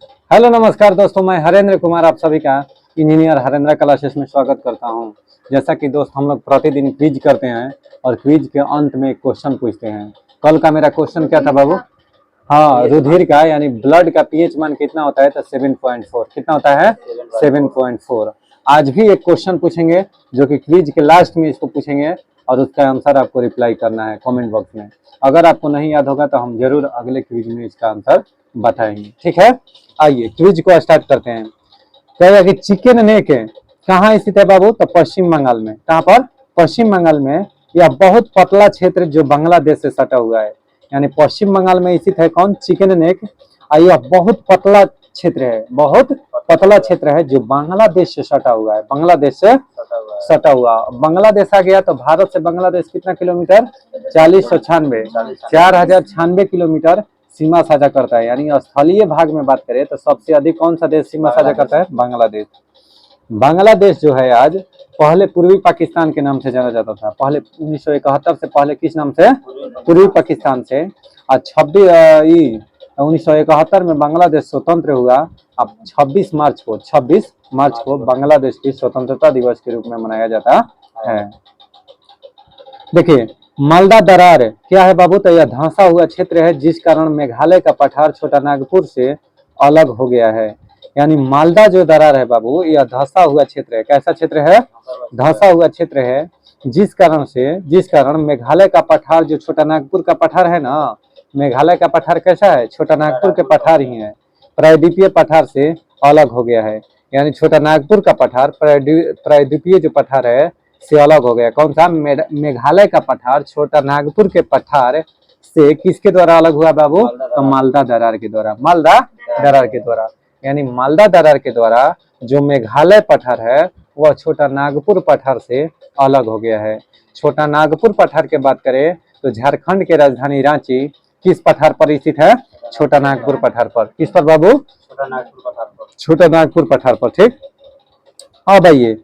Hello नमस्कार दोस्तों, मैं हरेंद्र कुमार आप सभी का इंजीनियर हरेंद्र क्लासेस में स्वागत करता हूं। जैसा कि दोस्त हम लोग प्रतिदिन क्विज करते हैं और क्विज के अंत में एक क्वेश्चन पूछते हैं। कल का मेरा क्वेश्चन क्या था बाबू? हाँ, रुधिर का यानी ब्लड का पीएच मान कितना होता है? तो 7.4। कितना होता है? 7.4। आज भी एक क्वेश्चन पूछेंगे जो कि क्विज के लास्ट में इसको पूछेंगे और उसका आंसर आपको रिप्लाई करना है कमेंट बॉक्स में। अगर आपको नहीं याद होगा तो हम जरूर अगले क्विज में इसका आंसर बताएंगे, ठीक है। आइए क्विज को स्टार्ट करते हैं। कहेगा कि चिकन नेक कहाँ स्थित है बाबू? तो पश्चिम बंगाल में। कहाँ पर? पश्चिम बंगाल में। यह बहुत पतला क्षेत्र जो बांग्लादेश से सटा हुआ है, यानी पश्चिम बंगाल में स्थित है कौन? Chicken neck. और यह बहुत पतला क्षेत्र है, बहुत पतला क्षेत्र है जो बांग्लादेश से सटा हुआ है। बांग्लादेश से सटा हुआ। बांग्लादेश आ गया तो भारत से बांग्लादेश कितना किलोमीटर? 4096, 4096 किलोमीटर सीमा साझा करता है। यानी स्थलीय भाग में बात करें तो सबसे अधिक कौन सा देश सीमा साझा करता है? बांग्लादेश। बांग्लादेश जो है आज पहले पूर्वी पाकिस्तान के नाम से जाना जाता था। पहले 1971 से पहले किस नाम से? पूर्वी पाकिस्तान से। और 1971 में बांग्लादेश स्वतंत्र हुआ। अब 26 मार्च को बांग्लादेश की स्वतंत्रता दिवस के रूप में मनाया जाता है। देखिए, मालदा दरार क्या है बाबू? तो यह धंसा हुआ क्षेत्र है जिस कारण मेघालय का पठार छोटा नागपुर से अलग हो गया है। यानी मालदा जो दरार है बाबू, यह धंसा हुआ क्षेत्र है। कैसा क्षेत्र है? धंसा हुआ क्षेत्र है जिस कारण मेघालय का पठार जो छोटा नागपुर का पठार है ना, मेघालय का पठार कैसा है? छोटा नागपुर के पठार ही है, प्रायद्वीपीय पठार से अलग हो गया है। यानी छोटा नागपुर का पठार प्रायद्वीपीय जो पठार है से अलग हो गया। कौन सा? मेघालय का पठार छोटा नागपुर के पठार से किसके द्वारा अलग हुआ बाबू? तो मालदा दरार के द्वारा। मालदा दरार के द्वारा, यानी मालदा दरार के द्वारा जो मेघालय पठार है वह छोटा नागपुर पठार से अलग हो गया है। छोटा नागपुर पठार की बात करें तो झारखंड के राजधानी रांची किस पठार पर स्थित है? छोटा नागपुर पठार पर। किस पर बाबू? छोटा नागपुर पठार पर। छोटा नागपुर पठार पर, ठीक। अब आइए,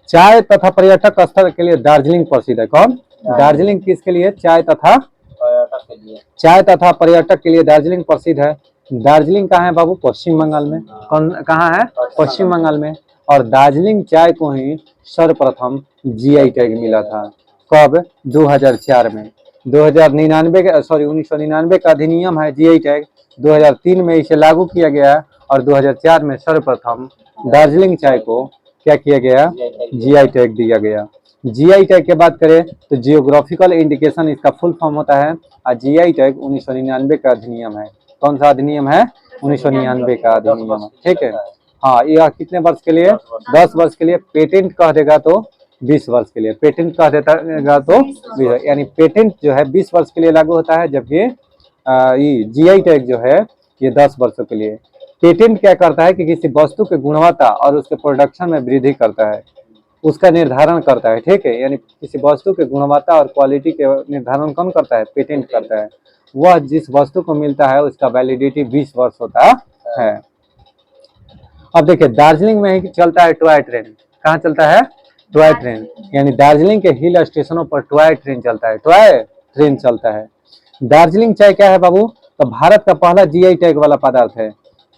चाय तथा पर्यटक स्थल के लिए दार्जिलिंग प्रसिद्ध है। कौन? दार्जिलिंग किसके लिए? चाय तथा पर्यटक के लिए। चाय तथा पर्यटक के लिए दार्जिलिंग प्रसिद्ध है। दार्जिलिंग कहाँ है बाबू? पश्चिम बंगाल में। कौन कहाँ है? पश्चिम बंगाल में। और दार्जिलिंग चाय को ही सर्वप्रथम जीआई टैग मिला था। कब? 2004 में। 1999 का अधिनियम है जीआई टैग। 2003 में इसे लागू किया गया और 2004 में सर्वप्रथम दार्जिलिंग चाय को क्या किया गया? जीआई टैग दिया गया। जीआई टैग की बात करें तो जियोग्राफिकल इंडिकेशन इसका फुल फॉर्म होता है। और जीआई टैग 1999 का अधिनियम है। कौन सा अधिनियम है? 1999 का अधिनियम, ठीक है। हाँ, यह कितने वर्ष के लिए? 10 वर्ष के लिए। पेटेंट कह देगा तो 20 वर्ष के लिए। पेटेंट कह देगा तो 20, यानी पेटेंट जो है 20 वर्ष के लिए लागू होता है, जबकि ये जीआई टैग जो है ये 10 वर्षों के लिए। पेटेंट क्या करता है कि किसी वस्तु की गुणवत्ता और उसके प्रोडक्शन में वृद्धि करता है, उसका निर्धारण करता है, ठीक है। यानी किसी वस्तु के गुणवत्ता और क्वालिटी के निर्धारण कौन करता है? पेटेंट करता है। वह जिस वस्तु को मिलता है उसका वैलिडिटी 20 वर्ष होता है। अब देखिए, दार्जिलिंग में ही चलता है टॉय ट्रेन। कहाँ चलता है? Toy train. यानी दार्जिलिंग के हिल स्टेशनों पर टॉय ट्रेन चलता है। टॉय ट्रेन चलता है। दार्जिलिंग चाय क्या है बाबू? तो भारत का पहला जीआई टैग वाला पदार्थ है।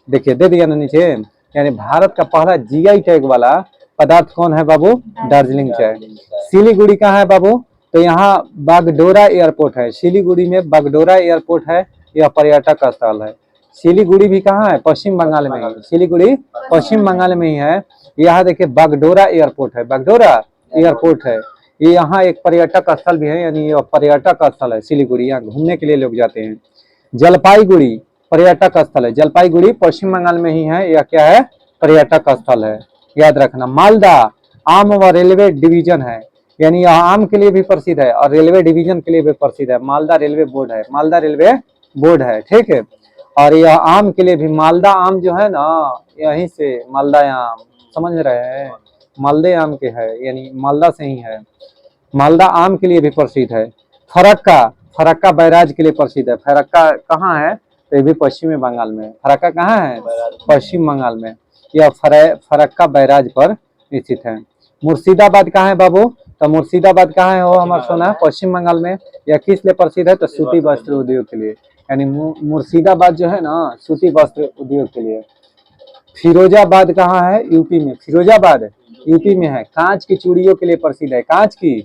देखिए, दे दिया ना नीचे। यानी भारत का पहला जीआई टैग वाला पदार्थ कौन है बाबू? दार्जिलिंग चाय। सिलीगुड़ी कहाँ है बाबू? तो यहाँ बागडोरा एयरपोर्ट है। सिलीगुड़ी में बागडोरा एयरपोर्ट है, यह पर्यटक स्थल है। सिलीगुड़ी भी कहाँ है? पश्चिम बंगाल में ही। सिलीगुड़ी पश्चिम बंगाल में ही है। यहाँ देखिए बागडोरा एयरपोर्ट है, बागडोरा एयरपोर्ट है। ये यहाँ एक पर्यटक स्थल भी है, यानी ये पर्यटक स्थल है सिलीगुड़ी। यहाँ घूमने के लिए लोग जाते हैं। जलपाईगुड़ी पर्यटक स्थल है। जलपाईगुड़ी पश्चिम बंगाल में ही है। यह क्या है? पर्यटक स्थल है, याद रखना। मालदा आम व रेलवे डिवीजन है, यानी यह आम के लिए भी प्रसिद्ध है और रेलवे डिवीजन के लिए भी प्रसिद्ध है। मालदा रेलवे बोर्ड है, मालदा रेलवे बोर्ड है, ठीक है। और यह आम के लिए भी, मालदा आम जो है ना, यहीं से मालदा आम, समझ रहे हैं? मालदे आम के है, यानी मालदा से ही है। मालदा आम के लिए भी प्रसिद्ध है। फरक्का, फरक्का बैराज के लिए प्रसिद्ध है। फरक्का कहाँ है? तो ये भी पश्चिमी बंगाल में। फरक्का कहाँ है? पश्चिम बंगाल में। यह फरक्का बैराज पर स्थित है। मुर्शिदाबाद कहाँ है बाबू? तो मुर्शिदाबाद कहाँ है हो हमारा सोना? पश्चिम बंगाल में। यह किस लिए प्रसिद्ध है? तो सूती वस्त्र उद्योग के लिए। यानी मुर्शिदाबाद जो है ना, सूती वस्त्र उद्योग के लिए। फिरोजाबाद कहाँ है? यूपी में। फिरोजाबाद यूपी में है। कांच की चूड़ियों के लिए प्रसिद्ध है। कांच की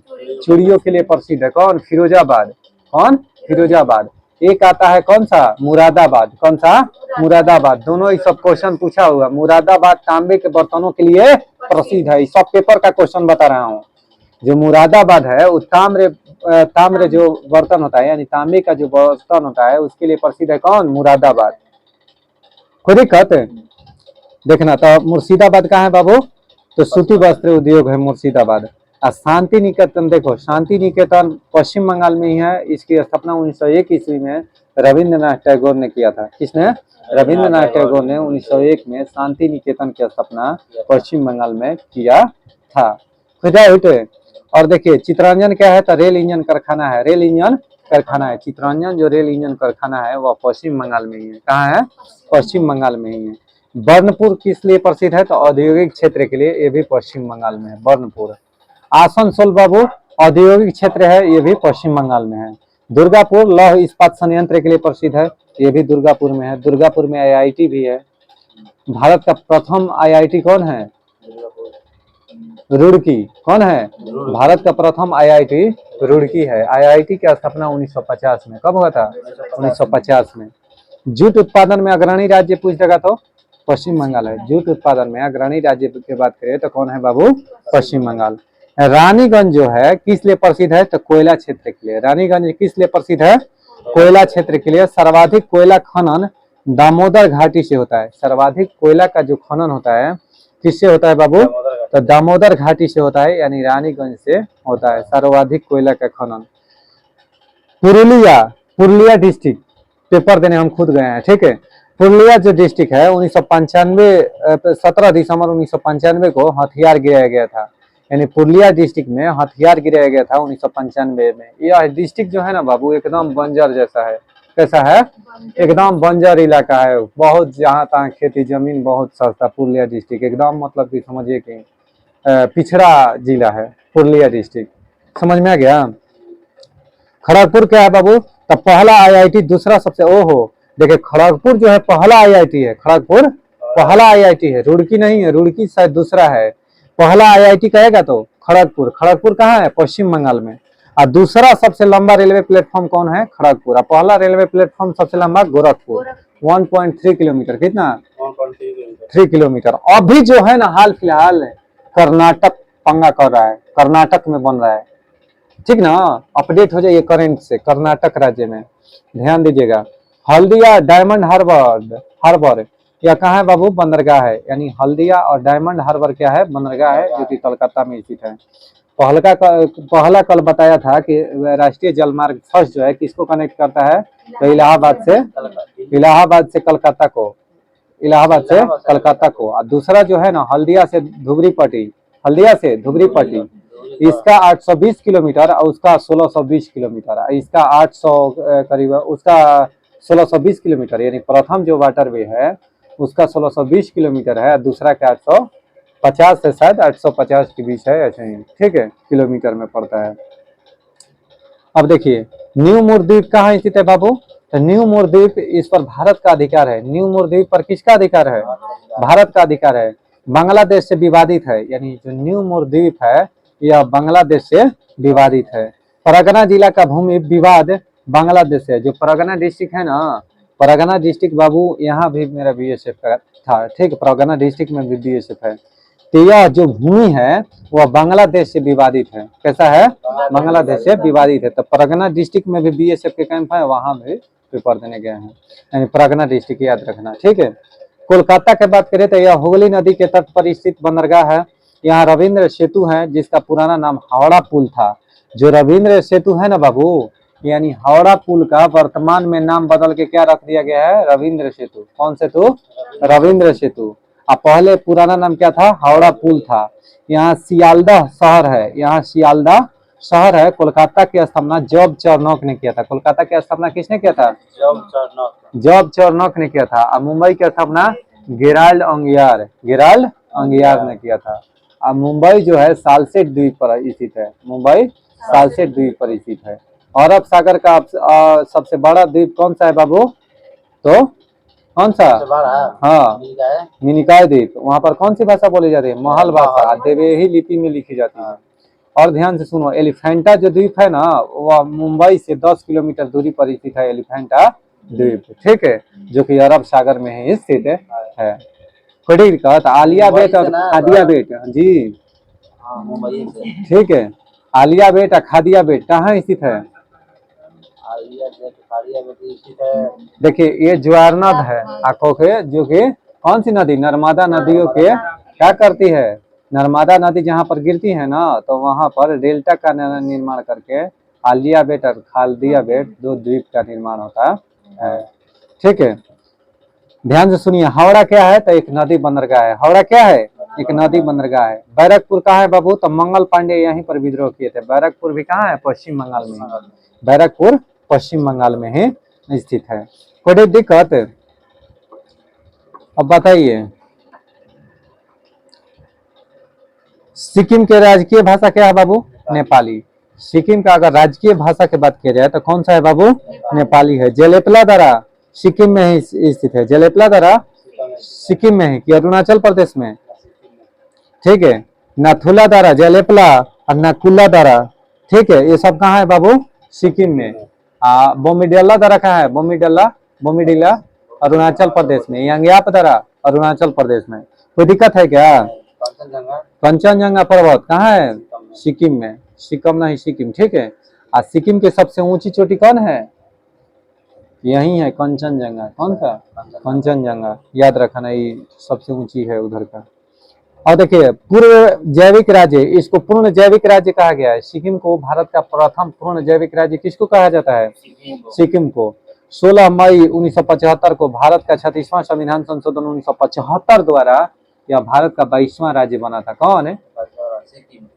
चूड़ियों के लिए प्रसिद्ध है कौन? फिरोजाबाद। कौन? फिरोजाबाद। एक आता है कौन सा? मुरादाबाद। कौन सा? मुरादाबाद। दोनों ही सब क्वेश्चन पूछा हुआ। मुरादाबाद तांबे के बर्तनों के लिए प्रसिद्ध है। इस सब पेपर का क्वेश्चन बता रहा हूँ। जो मुरादाबाद है वो ताम्र जो बर्तन होता है यानी तांबे का जो बर्तन होता है उसके लिए प्रसिद्ध है कौन? मुरादाबाद। कोई दिक्कत? देखना तो मुर्शिदाबाद कहाँ है बाबू? तो सूती वस्त्र उद्योग है मुर्शिदाबाद। और शांति निकेतन देखो, शांति निकेतन पश्चिम बंगाल में ही है। इसकी स्थापना 1901 ईस्वी में रविंद्रनाथ टैगोर ने किया था। किसने? रविंद्रनाथ टैगोर ने 1901 में शांति निकेतन की स्थापना पश्चिम बंगाल में किया था। और देखिए चितरंजन क्या है? तो रेल इंजन कारखाना है। रेल इंजन कारखाना है। चितरंजन जो रेल इंजन कारखाना है वह पश्चिम बंगाल में ही है। कहाँ है? पश्चिम बंगाल में ही है। बर्नपुर किस लिए प्रसिद्ध है? तो औद्योगिक क्षेत्र के लिए। ये भी पश्चिम बंगाल में है बर्नपुर। आसनसोल बाबू औद्योगिक क्षेत्र है, ये भी पश्चिम बंगाल में है। दुर्गापुर लौह इस्पात संयंत्र के लिए प्रसिद्ध है, ये भी दुर्गापुर में है। दुर्गापुर में आईआईटी भी है। भारत का प्रथम आईआईटी कौन है? रुड़की। कौन है? भारत का प्रथम आईआईटी रुड़की है। आईआईटी की स्थापना 1950 में। कब हुआ था? 1950 में। जूट उत्पादन में अग्रणी राज्य पूछ देगा तो पश्चिम बंगाल है। जूट उत्पादन में अग्रणी राज्य की बात करें तो कौन है बाबू? पश्चिम बंगाल। रानीगंज जो है किस लिए प्रसिद्ध है? तो कोयला क्षेत्र के लिए। रानीगंज किस लिए प्रसिद्ध है? कोयला क्षेत्र के लिए। सर्वाधिक कोयला खनन दामोदर घाटी से होता है। सर्वाधिक कोयला का जो खनन होता है किससे होता है बाबू? तो दामोदर घाटी से होता है, यानी रानीगंज से होता है सर्वाधिक कोयला का खनन। पुरुलिया डिस्ट्रिक्ट पेपर देने हम खुद गए हैं, ठीक है। पुरुलिया जो डिस्ट्रिक्ट है 17 दिसंबर 1995 को हथियार गिराया गया था। यानी पुरुलिया डिस्ट्रिक्ट में हथियार गिराया गया था 1995 में। यह डिस्ट्रिक्ट जो है ना बाबू एकदम बंजर जैसा है। कैसा है? एकदम बंजर इलाका है। बहुत जहाँ तहाँ खेती जमीन बहुत सस्ता। पुरुलिया डिस्ट्रिक्ट एकदम मतलब कि समझिए कि पिछड़ा जिला है पुरुलिया डिस्ट्रिक्ट। समझ में आ गया? खड़गपुर क्या है बाबू? तो पहला आईआईटी, दूसरा सबसे ओहो देखिए खड़गपुर जो है पहला आईआईटी है। खड़गपुर पहला आईआईटी है, रुड़की नहीं है। रुड़की शायद दूसरा है। पहला आईआईटी कहेगा तो खड़गपुर। खड़गपुर कहाँ है? पश्चिम बंगाल में। और दूसरा सबसे लंबा रेलवे प्लेटफॉर्म कौन है? खड़गपुर। और पहला रेलवे प्लेटफॉर्म सबसे लंबा गोरखपुर 1.3 किलोमीटर। कितना? 3 किलोमीटर। अभी जो है ना हाल फिलहाल कर्नाटक पंगा कर रहा है, कर्नाटक में बन रहा है, ठीक ना। अपडेट हो जाइए करंट से। कर्नाटक राज्य में ध्यान दीजिएगा। हल्दिया डायमंड हार्बर यह कहाँ है बाबू? बंदरगाह है। यानी हल्दिया और डायमंड हार्बर क्या है? बंदरगाह है, जो कि कोलकाता में स्थित है। पहला कल बताया था कि राष्ट्रीय जलमार्ग फर्स्ट जो है किसको कनेक्ट करता है? तो इलाहाबाद से कलकत्ता को। इलाहाबाद से कलकत्ता को। और दूसरा जो है ना हल्दिया से धुबरी पट्टी इसका 820 किलोमीटर और उसका 1620 किलोमीटर। इसका 800 करीब, उसका 1620 किलोमीटर। यानी प्रथम जो वाटरवे है उसका 1620 किलोमीटर है, दूसरा का 850 से शायद 850 के बीच है, ऐसे ही, ठीक है, किलोमीटर में पड़ता है। अब देखिए न्यू मूरद्वीप कहाँ स्थित है बाबू? तो न्यू मूरद्वीप इस पर भारत का अधिकार है। न्यू मूरद्वीप पर किसका अधिकार है? भारत का अधिकार है। बांग्लादेश से विवादित है। यानी जो न्यू मूरद्वीप है यह बांग्लादेश से विवादित है। परगना जिला का भूमि विवाद बांग्लादेश है। जो परगना डिस्ट्रिक्ट है ना, परगना डिस्ट्रिक्ट बाबू यहाँ भी मेरा बीएसएफ का था, ठीक। परगना डिस्ट्रिक्ट में भी बीएसएफ है। तो यह जो भूमि है वह बांग्लादेश से विवादित है। कैसा है? बांग्लादेश से विवादित है। तो परगना डिस्ट्रिक्ट में भी बीएसएफ के कैंप है, वहां भी पेपर देने गए हैं। यानी परगना डिस्ट्रिक्ट याद रखना, ठीक है। कोलकाता की बात करें तो यह हुगली नदी के तट पर स्थित बंदरगाह है। यहाँ रविंद्र सेतु है जिसका पुराना नाम हावड़ा पुल था। जो रविंद्र सेतु है ना बाबू, यानी हावड़ा पुल का वर्तमान में नाम बदल के क्या रख दिया गया है? रविंद्र सेतु। कौन सेतु? रविंद्र सेतु। अब पहले पुराना नाम क्या था? हावड़ा पुल था। यहाँ सियालदह शहर है, यहाँ सियालदह शहर है। कोलकाता की स्थापना जॉब चार्नोक ने किया था। कोलकाता की स्थापना किसने किया था? जॉब चार्नोक ने किया था। और मुंबई की स्थापना गेराल्ड अंगियार ने किया था। अब मुंबई जो है सालसेट द्वीप पर स्थित है। मुंबई सालसेट द्वीप पर स्थित है। अरब सागर का सबसे बड़ा द्वीप कौन सा है बाबू? तो कौन सा? हाँ, मिनिकाय द्वीप। वहाँ पर कौन सी भाषा बोली जाती है? महल भाषा, देवही लिपि में लिखी जाती है। और ध्यान से सुनो, एलिफेंटा जो द्वीप है ना, वह मुंबई से 10 किलोमीटर दूरी पर स्थित है, एलिफेंटा द्वीप, ठीक है, जो कि अरब सागर में ही स्थित है। कोई दिक्कत? आलिया बेट और खादिया बेट जी, ठीक है, आलिया बेट और खादिया बेट कहाँ स्थित है? देखिए, ये ज्वारनद है आंखों के, जो कि कौन सी नदी? नर्मदा नदियों के क्या करती है? नर्मदा नदी जहाँ पर गिरती है ना, तो वहां पर डेल्टा का निर्माण करके आलिया बेट और खालदिया बेट दो द्वीप का निर्माण होता है, ठीक है। ध्यान से सुनिए, हावड़ा क्या है? तो एक नदी बंदरगाह है। हावड़ा क्या है? एक नदी बंदरगाह है। बैरकपुर कहाँ है बाबू? तो मंगल पांडे यहीं पर विद्रोह किए थे। बैरकपुर भी कहाँ है? पश्चिम बंगाल में। बैरकपुर पश्चिम बंगाल में ही स्थित है। कोई दिक्कत? अब बताइए, सिक्किम के राजकीय भाषा क्या है बाबू? नेपाली। सिक्किम का अगर राजकीय भाषा की बात की जाए तो कौन सा है बाबू? नेपाली है। जेलेपला दरा सिक्किम में ही स्थित है। जेलेपला दरा सिक्किम में है कि अरुणाचल प्रदेश में? ठीक है, नाथुला दरा, जेलेपला और नाकुला दरा, ठीक है, ये सब कहाँ है बाबू? सिक्किम में। बोमीडिला दरा कहाँ है? बोमीडिला अरुणाचल प्रदेश में। यांग्याप दरा अरुणाचल प्रदेश में। कोई दिक्कत है क्या? कंचनजंगा पर्वत कहाँ है? सिक्किम में। सिक्किम नहीं, सिक्किम, ठीक है। सिक्किम की सबसे ऊंची चोटी कौन है? यही है कंचनजंगा। कौन सा? कंचनजंगा, याद रखना, ये सबसे ऊंची है उधर का। और देखिए, पूर्व जैविक राज्य, इसको पूर्ण जैविक राज्य कहा गया है। सिक्किम को भारत का प्रथम पूर्ण जैविक राज्य किसको कहा जाता है? सिक्किम को। 16 मई 1975 को भारत का 36वां संविधान संशोधन 1975 द्वारा यह भारत का 22वां राज्य बना था। कौन है?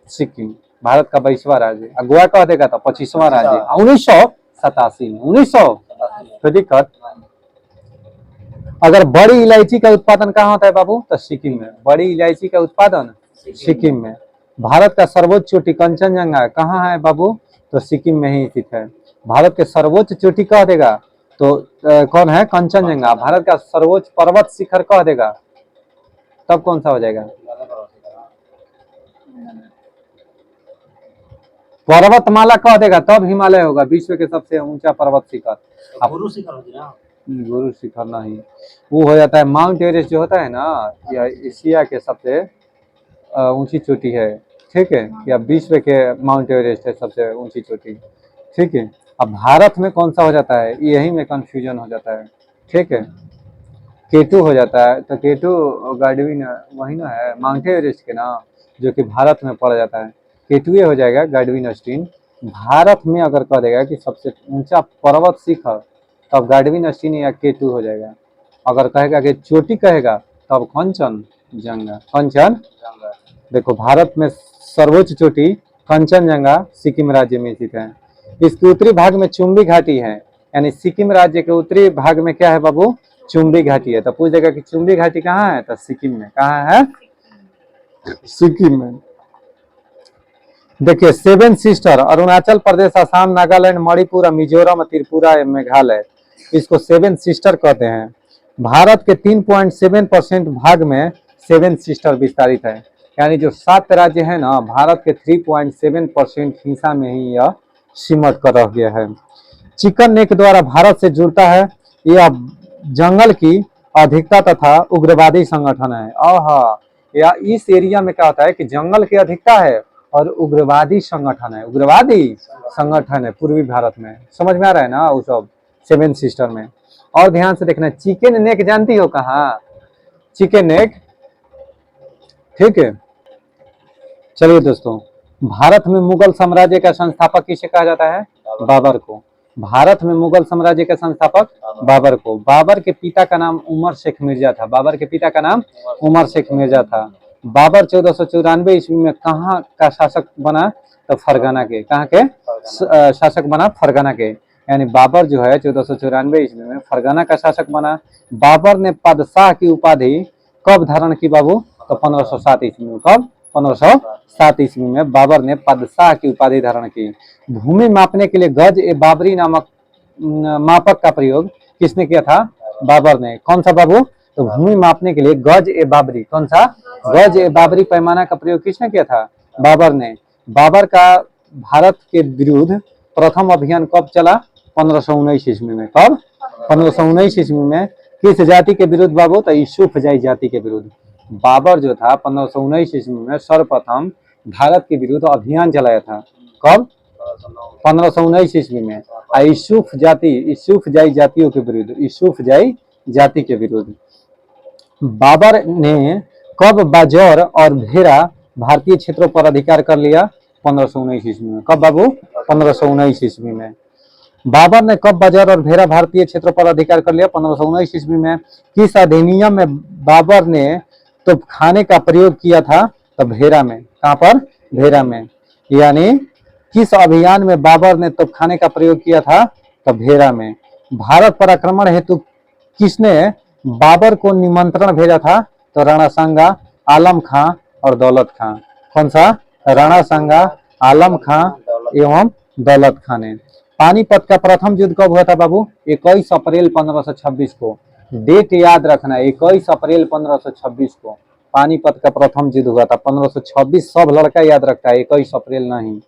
सिक्किम भारत का 22वां राज्य। गोवा कह देगा तो 25वां राज्य 1987 में। 1900 तो दिक्कत। अगर बड़ी इलायची का उत्पादन कहाँ होता है बाबू? तो सिक्किम में। बड़ी इलायची का उत्पादन सिक्किम में। भारत का सर्वोच्च चोटी कंचनजंगा कहाँ है बाबू? तो सिक्किम में ही स्थित है। भारत के सर्वोच्च चोटी कह देगा तो कौन है? कंचनजंगा। भारत का सर्वोच्च पर्वत शिखर कह देगा तब कौन सा हो जाएगा? पर्वतमाला कह देगा तब हिमालय होगा। विश्व के सबसे ऊंचा पर्वत शिखर गुरु शिखर नहीं, वो हो जाता है माउंट एवरेस्ट जो होता है ना, यह एशिया के सबसे ऊंची चोटी है, ठीक है, या विश्व के माउंट एवरेस्ट है सबसे ऊंची चोटी, ठीक है। अब भारत में कौन सा हो जाता है, यही में कंफ्यूजन हो जाता है, ठीक है। केटू हो जाता है, तो केटू गार्डविन वही ना है माउंट एवरेस्ट के ना, जो कि भारत में पड़ जाता है। केटुए हो जाएगा गार्डविन अस्टीन। भारत में अगर कह देगा कि सबसे ऊंचा पर्वत शिखर तब गार्डविन अस्टीन या केटू हो जाएगा। अगर कहेगा कि चोटी कहेगा तब कंचनजंगा। कंचन देखो, भारत में सर्वोच्च चोटी कंचनजंगा सिक्किम राज्य में स्थित है। इसके उत्तरी भाग में चुम्बी घाटी है, यानी सिक्किम राज्य के उत्तरी भाग में क्या है बाबू? चुम्बी घाटी है। तो पूछ देगा कि चुम्बी घाटी कहाँ है? तो सिक्किम में। कहाँ है? सिक्किम में। देखिए, सेवन सिस्टर अरुणाचल प्रदेश, असम, नागालैंड, मणिपुर, मिजोरम, त्रिपुरा, मेघालय, इसको सेवन सिस्टर कहते हैं। भारत के 3.7% भाग में सेवन सिस्टर विस्तारित है, यानी जो 7 राज्य है ना, भारत के 3.7% हिस्सा में ही यह सिमट कर रह गया है। चिकन नेक द्वारा भारत से जुड़ता है। यह जंगल की अधिकता तथा उग्रवादी संगठन है। या इस एरिया में क्या होता है कि जंगल की अधिकता है और उग्रवादी संगठन है। उग्रवादी संगठन है पूर्वी भारत में। समझ में आ रहा है ना वो सब सेवन सिस्टर में। और ध्यान से देखना, चिकन नेक जानती हो कहाँ? चिकन नेक, ठीक है। चलिए दोस्तों, भारत में मुगल साम्राज्य का संस्थापक किसे कहा जाता है? बाबर को। भारत में मुगल साम्राज्य का संस्थापक बाबर को। बाबर के पिता का नाम उमर शेख मिर्जा था। बाबर के पिता का नाम उमर शेख मिर्जा था। बाबर 1494 ईस्वी में कहाँ का शासक बना? तो फरगना के। कहाँ के शासक बना? फरगना के। यानी बाबर जो है 1494 ईस्वी में फरगना का शासक बना। बाबर ने बादशाह की उपाधि कब धारण की बाबू? तो 1507 ईस्वी में। कब? 1507 ईस्वी में बाबर ने बादशाह की उपाधि धारण की। भूमि मापने के लिए गज ए बाबरी नामक मापक का प्रयोग किसने किया था? बाबर ने। कौन सा बाबू? तो भूमि मापने के लिए गज ए बाबरी, कौन सा? गज ए बाबरी पैमाना का प्रयोग किसने किया था? बाबर ने। बाबर का भारत के विरुद्ध प्रथम अभियान कब चला? 1519 ईस्वी में। कब? 1519 ईस्वी में। किस जाति के विरुद्ध बाबू? तो यूसुफ जाई जाति के विरुद्ध। बाबर जो था 1519 ईस्वी में सर्वप्रथम भारत के विरुद्ध अभियान चलाया था। कब? 1519 ईस्वी में। यूसुफ जाई जातियों के विरुद्ध, यूसुफ जाई जाति के विरुद्ध। बाबर ने कब बाजौर और भेरा भारतीय क्षेत्रों पर अधिकार कर लिया? 1519 ईस्वी में। कब बाबू? 1519 ईस्वी में। बाबर ने कब बाजौर और भेरा भारतीय क्षेत्रों पर अधिकार कर लिया? 1519 ईस्वी में। किस अधिनियम में बाबर ने तोपखाने का प्रयोग किया था? तो भेरा में। कहाँ पर? भेरा में। यानी किस अभियान में बाबर ने तोपखाने का प्रयोग किया था? तो भेरा में। भारत पर आक्रमण हेतु किसने बाबर को निमंत्रण भेजा था? तो राणा सांगा, आलम खां और दौलत खां। कौन सा? राणा सांगा, आलम खां एवं दौलत खां ने। पानीपत का प्रथम युद्ध कब हुआ था बाबू? 21 अप्रैल 1526 को। डेट याद रखना, 21 अप्रैल 1526 को पानीपत का प्रथम युद्ध हुआ था। 1526 सब लड़का याद रखता है, 21 अप्रैल नहीं।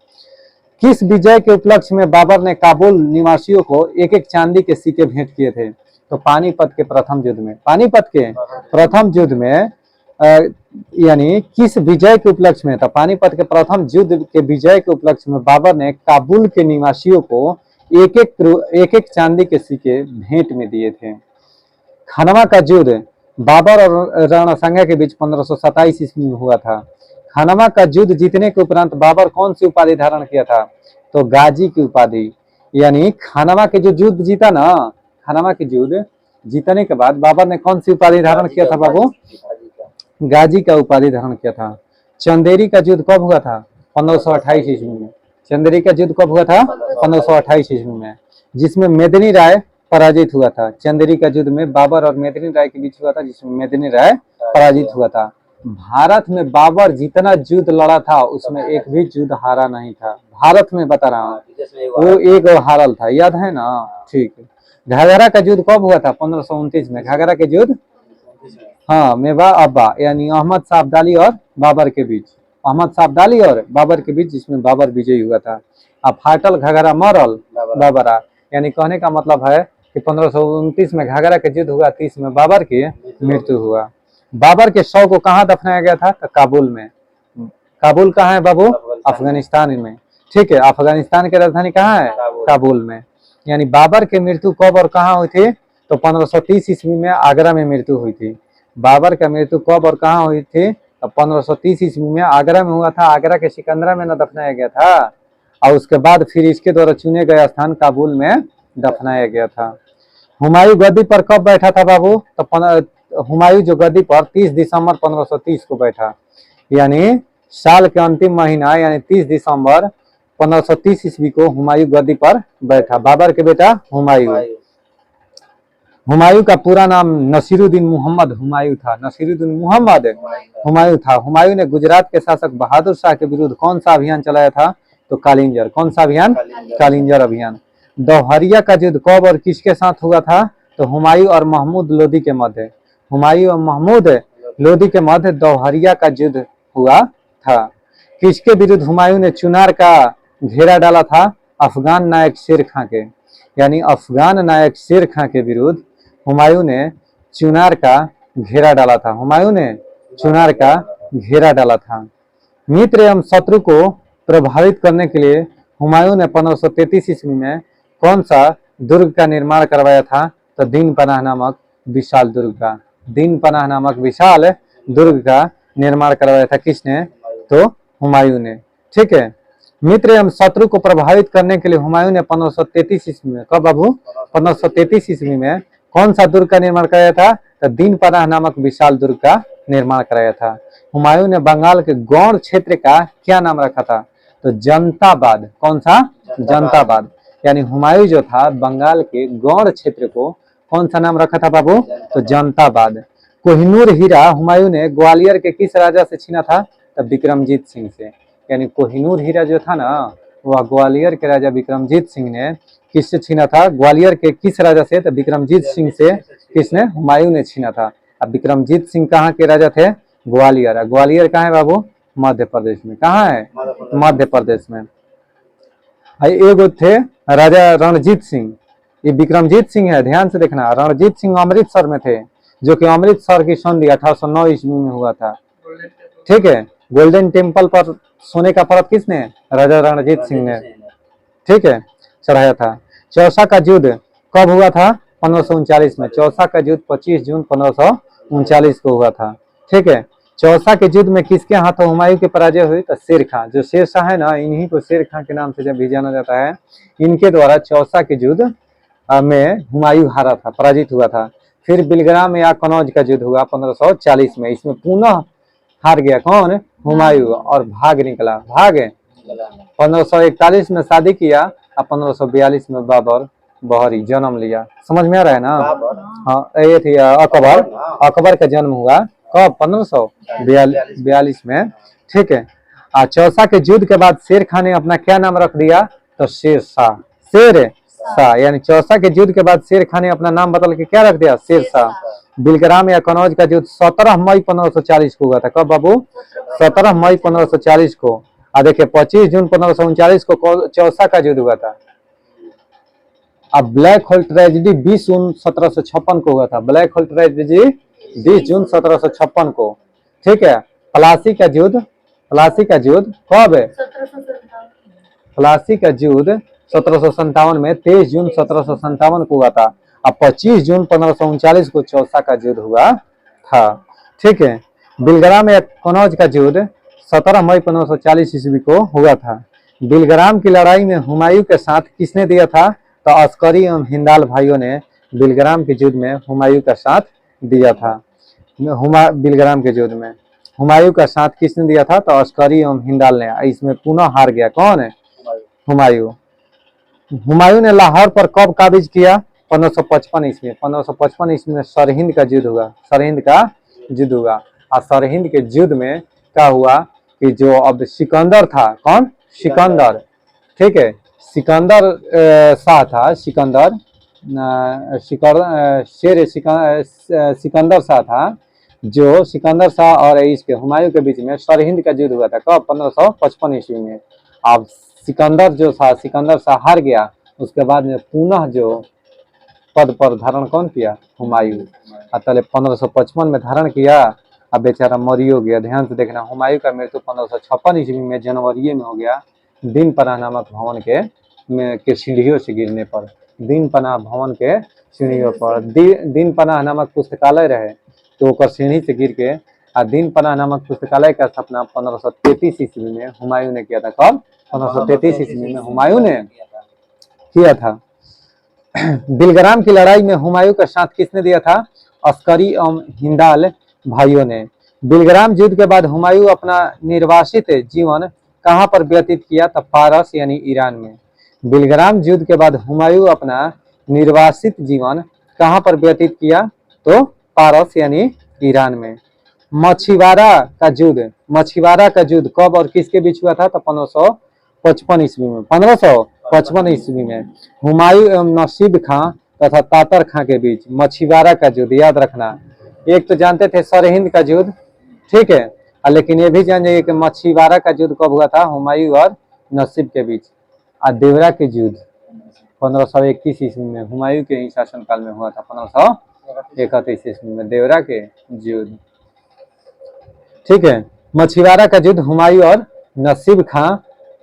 किस विजय के उपलक्ष्य में बाबर ने काबुल निवासियों को एक एक चांदी के सिक्के भेंट किए थे? तो पानीपत के प्रथम युद्ध में। पानीपत के प्रथम युद्ध में यानी किस विजय के उपलक्ष्य में? था पानीपत के प्रथम युद्ध के विजय के उपलक्ष्य में बाबर ने काबुल के निवासियों को एक एक चांदी के सिक्के भेंट में दिए थे। खनवा का युद्ध बाबर और राणा सांगा के बीच 1527 ईस्वी में हुआ था। खनवा का युद्ध जीतने के उपरांत बाबर कौन सी उपाधि धारण किया था? तो गाजी की उपाधि। यानी खनवा के जो युद्ध जीता ना, खनवा के युद्ध जीतने के बाद बाबर ने कौन सी उपाधि धारण किया था बाबू? गाजी का उपाधि धारण किया था। चंदेरी का युद्ध कब हुआ था? 1528 ईस्वी में। चंदेरी का युद्ध कब हुआ था? 1528 ईस्वी में, जिसमें मेदिनी राय पराजित हुआ था। चंदेरी का युद्ध में बाबर और मेदिनी राय के बीच हुआ था, जिसमें मेदिनी राय पराजित हुआ था। भारत में बाबर जितना युद्ध लड़ा था उसमें एक भी युद्ध हारा नहीं था। भारत में बता रहा हूँ, वो एक हारल था, याद है ना? ठीक। घाघरा का युद्ध कब हुआ था? 1529 में। घाघरा के युद्ध, हाँ, मेवा अब्बा यानी अहमद शाह अब्दाली और बाबर के बीच, अहमद शाह अब्दाली और बाबर के बीच, जिसमें बाबर विजयी हुआ था। अब फाटल घाघरा मरल बाबरा, यानी कहने का मतलब है कि 1529 में घाघरा के युद्ध हुआ, 30 में बाबर की मृत्यु हुआ। बाबर के शव को कहाँ दफनाया गया था? तो काबुल में। काबुल कहाँ है बाबू? अफगानिस्तान में। ठीक है, अफगानिस्तान की राजधानी कहाँ है? काबुल में। यानी बाबर की मृत्यु कब और कहाँ हुई थी? तो 1530 ईस्वी में आगरा में मृत्यु हुई थी। बाबर का मृत्यु कब और कहाँ हुई थी? तो 1530 ईस्वी में आगरा में हुआ था। आगरा के सिकंदरा में न दफनाया गया था, और उसके बाद फिर इसके द्वारा चुने गए स्थान काबुल में दफनाया गया था। हुमायूं गद्दी पर कब बैठा था बाबू? तो हुमायूं जो गद्दी पर 30 दिसंबर 1530 को बैठा, यानी साल के अंतिम महीना यानी 30 दिसंबर 1530 ईस्वी को हुमायूं गद्दी पर बैठा। बाबर के बेटा हुमायूं। हुमायूं का पूरा नाम नसीरुद्दीन मोहम्मद हुमायूं था। नसीरुद्दीन मोहम्मद हुमायूं था। हुमायूं ने गुजरात के शासक बहादुर शाह के विरुद्ध कौन सा अभियान चलाया था? तो कालिंजर। कौन सा अभियान? कालिंजर अभियान। दोहरिया का युद्ध कब और किसके साथ हुआ था? तो हुमायूं और महमूद लोदी के मध्य। हुमायूं और महमूद लोदी के मध्य दोहरिया का युद्ध हुआ था। किसके विरुद्ध हुमायूं ने चुनार का घेरा डाला था? अफगान नायक शेर खां के। यानी अफगान नायक शेर खां के विरुद्ध हुमायूं ने चुनार का घेरा डाला था। हुमायूं ने चुनार का घेरा डाला था। मित्र एवं शत्रु को प्रभावित करने के लिए हुमायूं ने 1533 ईस्वी में कौन सा दुर्ग का निर्माण करवाया था? तो दीन पनाह नामक विशाल दुर्ग का। दीन पनाह नामक विशाल दुर्ग का निर्माण करवाया था। किसने? तो हुमायूं ने। ठीक है। मित्र एवं शत्रु को प्रभावित करने के लिए हुमायूं ने 1533 ईस्वी में, कब बाबू? 1533 ईस्वी में कौन सा दुर्ग का निर्माण कराया था? तो दीन पनाह नामक विशाल दुर्ग का निर्माण कराया था। हुमायूं ने बंगाल के गौड़ क्षेत्र का क्या नाम रखा था? तो जनताबाद। कौन सा? जनताबाद। यानी हुमायूं जो था बंगाल के गौड़ क्षेत्र को कौन सा नाम रखा था बाबू? तो जनताबाद। कोहिनूर हीरा हुमायूं ने ग्वालियर के किस राजा से छीना था? तो विक्रमजीत सिंह से। यानी कोहिनूर हीरा जो था ना, वह ग्वालियर के राजा विक्रमजीत सिंह ने किससे छीना था? ग्वालियर के किस राजा से? तो विक्रमजीत सिंह से किसने? हुमायूं ने छीना था। अब विक्रमजीत सिंह कहाँ के राजा थे? ग्वालियर। ग्वालियर कहाँ है बाबू? मध्य प्रदेश में। कहाँ है? मध्य प्रदेश में। एगो थे राजा रणजीत सिंह, ये विक्रमजीत सिंह है, ध्यान से देखना। रणजीत सिंह अमृतसर में थे, जो कि अमृतसर की संधि 1809 ईस्वी में हुआ था। ठीक है, गोल्डन टेम्पल पर सोने का परत किसने? राजा रणजीत सिंह ने, ठीक है, चढ़ाया था। चौसा का युद्ध कब हुआ था? 1539 में। चौसा का युद्ध 25 जून 1539 को हुआ था। ठीक है, चौसा के युद्ध में किसके हाथों हुमायूं की पराजय हुई? तो शेर खां, जो शेरशाह है ना, इन्हीं को शेर खां के नाम से जब भी जाना जाता है। इनके द्वारा चौसा के युद्ध में हुमायूं हारा था, पराजित हुआ था। फिर बिलग्राम या कनौज का युद्ध हुआ 1540 में। इसमें पुनः हार गया कौन? हुमायूं, और भाग निकला। भाग 1541 में शादी किया और 1542 में बाबर बहरी जन्म लिया। समझ में आ रहा है ना? हाँ, ये थी अकबर। अकबर का जन्म हुआ कब? 1542 में। ठीक है, चौसा के युद्ध के बाद शेर खान ने अपना क्या नाम रख दिया? तो शेर शाह। शेर शाह, यानी चौसा के युद्ध के बाद शेर खान ने अपना नाम बदल के क्या रख दिया? शेर शाह। बिलग्राम या कनौज का युद्ध 17 मई 1540 को हुआ था। कब बाबू? 17 मई 1540 को। देखिए 25 जून 1539 को चौसा का युद्ध हुआ था। अब ब्लैक होल ट्रेजेडी 20 जून 1756 को हुआ था। ब्लैक होल ट्रेजेडी 20 जून 1756 को। ठीक है, प्लासी का युद्ध, प्लासी का युद्ध कब है? प्लासी का युद्ध 1757 में 23 जून 1757 को हुआ था। अब 25 जून 1539 को चौसा का युद्ध हुआ था। ठीक है, बिलग्राम या कनौज का युद्ध 17 मई 1540 ईस्वी को हुआ था। बिलग्राम की लड़ाई में हुमायूं के साथ किसने दिया था? तो अस्करी एवं हिंदाल भाइयों ने बिलग्राम के युद्ध में हुमायूं का साथ दिया था। बिलग्राम के युद्ध में हुमायूं का साथ किसने दिया था? तो अस्करी एवं हिंदाल ने। इसमें पुनः हार गया कौन है? हुमायूं। हुमायूं ने लाहौर पर कब काबिज किया? 1555 ईस्वी। 1555 ईस्वी में सरहिंद का युद्ध हुआ। सरहिंद का युद्ध हुआ, और सरहिंद के युद्ध में क्या हुआ कि जो अब सिकंदर था, कौन? सिकंदर। ठीक है, सिकंदर शाह था। सिकंदर सिकंदर शाह था, जो सिकंदर शाह और इसके हुमायूं के बीच में सरहिंद का युद्ध हुआ था। कब? 1555 ईस्वी में। अब सिकंदर जो था, सिकंदर शाह हार गया। उसके बाद में पुनः जो पद पर धारण कौन किया? हुमायूं। पहले 1555 में धारण किया, अब बेचारा मरियो गया। ध्यान से देखना, हुमायूं का मृत्यु 1556 ईस्वी में जनवरी में हो गया, दिन पनाह नामक भवन के सीढ़ियों से गिरने पर। दिन पनाह भवन के सीढ़ियों पर दिन पनाह नामक पुस्तकालय रहे, तो ओकर सीढ़ी से गिर के दिन पनाह नामक पुस्तकालय का स्थापना 1533 ईस्वी में हुमायूं ने किया था। कब? 1533 ईस्वी में हुमायूं ने किया था। बिलग्राम की लड़ाई में हुमायूं का साथ किसने दिया था? अस्करी एवं हिंदाल भाइयों ने। बिलग्राम युद्ध के बाद हुमायूं अपना निर्वासित जीवन कहाँ पर व्यतीत किया? तो फारस यानी ईरान में। बिलग्राम युद्ध के बाद हुमायूं अपना निर्वासित जीवन कहाँ पर व्यतीत किया? तो फारस यानी ईरान में। मछीवाड़ा का युद्ध, मछीवाड़ा का युद्ध कब और किसके बीच हुआ था? तो 1555 ईस्वी में। 1555 ईस्वी में हुमायूं एवं नसीब खां तथा तातर खां के बीच मछीवाड़ा का युद्ध। याद रखना, एक तो जानते थे सरहिंद का युद्ध, ठीक है, लेकिन ये भी जान जाइए कि मछीवाड़ा का युद्ध कब हुआ था? हुमायूं और नसीब के बीच। देवरा के युद्ध 1521 ईस्वी में हुमायूं के ही शासनकाल में हुआ था। 1531 ईस्वी में देवरा के युद्ध। ठीक है, मछीवाड़ा का युद्ध हुमायूं और नसीब खां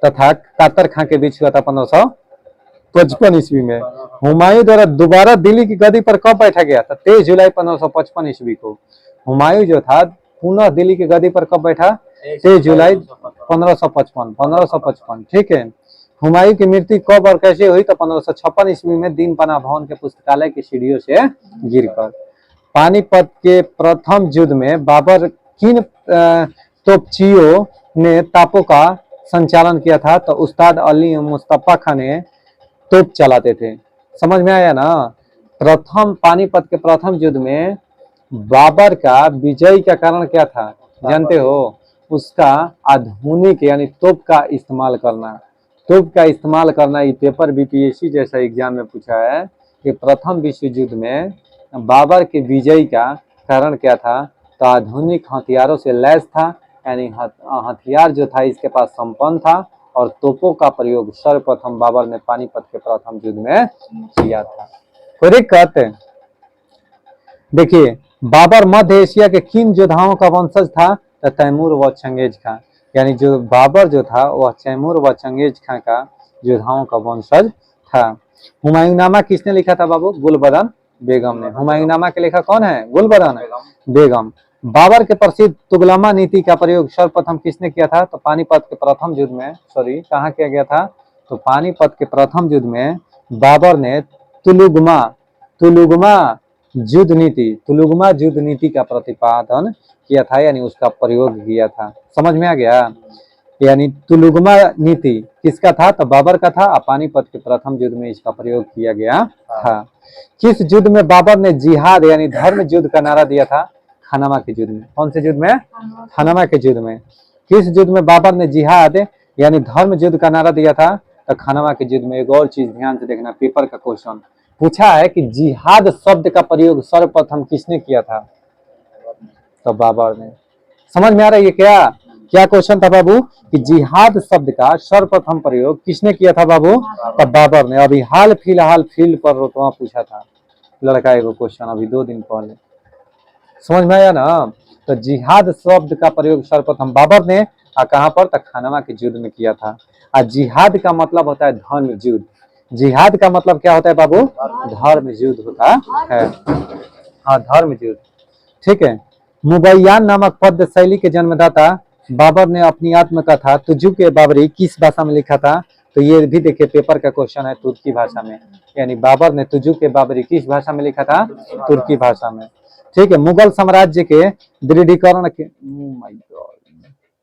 तथा तातर खां के बीच हुआ था 1555 ईस्वी में। हुमायूं द्वारा दोबारा दिल्ली की गद्दी पर कब बैठा गया था? 23 जुलाई 1555 ईस्वी को। हुमायूं जो था पुनः दिल्ली की गद्दी पर कब बैठा? 23 जुलाई 1555। ठीक है, हुमायूं की मृत्यु कब और कैसे हुई? तो 1556 ईस्वी में दिन पनाह भवन के पुस्तकालय की सीढ़ियों से गिरकर। पानीपत के प्रथम युद्ध में बाबर किन तोपचियों ने तापों का संचालन किया था? तो उस्ताद अली मुस्तफा खान ने तोप चलाते थे। समझ में आया ना? प्रथम पानीपत के प्रथम युद्ध में बाबर का विजय का कारण क्या था? जानते हो? उसका आधुनिक यानी तोप का इस्तेमाल करना। तोप का इस्तेमाल करना, ये पेपर बीपीएससी जैसा एग्जाम में पूछा है कि प्रथम विश्व युद्ध में बाबर के विजय का कारण क्या था? तो आधुनिक हथियारों से लैस था, यानी हथियार जो था इसके पास संपन्न था, और तोपों का प्रयोग सर्वप्रथम बाबर ने पानीपत के प्रथम युद्ध में किया था। करेक्ट कहते हैं। देखिए, बाबर मध्य एशिया के किन योद्धाओं का वंशज था? तो तैमूर व चंगेज खां, यानी जो बाबर जो था वह तैमूर व चंगेज खां का योद्धाओं का वंशज था। हुमायूंनामा किसने लिखा था बाबू? गुलबदन बेगम ने। हुमायूंनामा के लेखक कौन है? गुलबदन बेगम। बाबर के प्रसिद्ध तुगलमा नीति का प्रयोग सर्वप्रथम किसने किया था? तो पानीपत के प्रथम युद्ध में, कहाँ किया गया था? तो पानीपत के प्रथम युद्ध में बाबर ने तुलुगमा तुलुगमा युद्ध नीति का प्रतिपादन किया था, यानी उसका प्रयोग किया था। समझ में आ गया? यानी तुलुगमा नीति किसका था? तो बाबर का था। पानीपत के प्रथम युद्ध में इसका प्रयोग किया गया था। किस युद्ध में बाबर ने जिहाद यानी धर्म युद्ध का नारा दिया था? खानामा के युद्ध में। कौन से युद्ध में? खानामा के युद्ध में। किस युद्ध में बाबर ने जिहाद यानी धर्म युद्ध का नारा दिया था? तो खानामा के युद्ध में। एक और चीज ध्यान से देखना, पेपर का क्वेश्चन पूछा है कि जिहाद शब्द का प्रयोग सर्वप्रथम किसने किया था? तो बाबर ने। समझ में आ रहा है ये क्या क्वेश्चन था बाबू? कि जिहाद शब्द का सर्वप्रथम प्रयोग किसने किया था बाबू? तो बाबर ने। अभी हाल फिलहाल फील्ड पर रोतवा पूछा था लड़का एगो क्वेश्चन, अभी 2 दिन पहले। समझ में आया ना? तो जिहाद शब्द का प्रयोग सर्वप्रथम बाबर ने कहां पर? तो खानामा के युद्ध में किया था। और जिहाद का मतलब होता है धर्म युद्ध। जिहाद का मतलब क्या होता है बाबू? धर्म युद्ध होता है। हाँ, धर्म युद्ध। ठीक है। मुबैयान नामक पद्य शैली के जन्मदाता बाबर ने अपनी आत्मकथा तुजुक बाबरी किस भाषा में लिखा था? तो ये भी देखिए पेपर का क्वेश्चन है, तुर्की भाषा में। यानी बाबर ने तुजुक बाबरी किस भाषा में लिखा था? तुर्की भाषा में। ठीक है। मुगल साम्राज्य के दृढ़ीकरण के